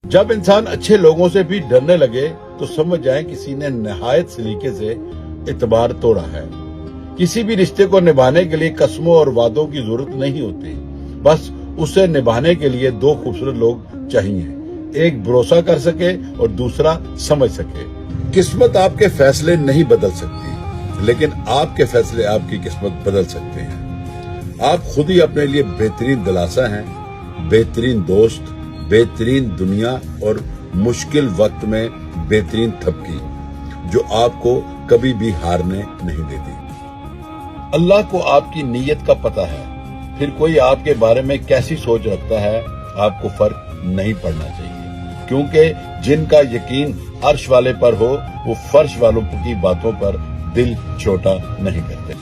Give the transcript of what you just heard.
जब इंसान अच्छे लोगों से भी डरने लगे तो समझ जाए किसी ने निहायत सलीके से इतबार तोड़ा है। किसी भी रिश्ते को निभाने के लिए कस्मों और वादों की जरूरत नहीं होती, बस उसे निभाने के लिए दो खूबसूरत लोग चाहिए, एक भरोसा कर सके और दूसरा समझ सके। किस्मत आपके फैसले नहीं बदल सकती, लेकिन आपके फैसले आपकी किस्मत बदल सकते हैं। आप खुद ही अपने लिए बेहतरीन दिलासा हैं, बेहतरीन दोस्त, बेहतरीन दुनिया और मुश्किल वक्त में बेहतरीन थपकी, जो आपको कभी भी हारने नहीं देती। अल्लाह को आपकी नीयत का पता है, फिर कोई आपके बारे में कैसी सोच रखता है आपको फर्क नहीं पड़ना चाहिए, क्योंकि जिनका यकीन अर्श वाले पर हो वो फर्श वालों की बातों पर दिल छोटा नहीं करते।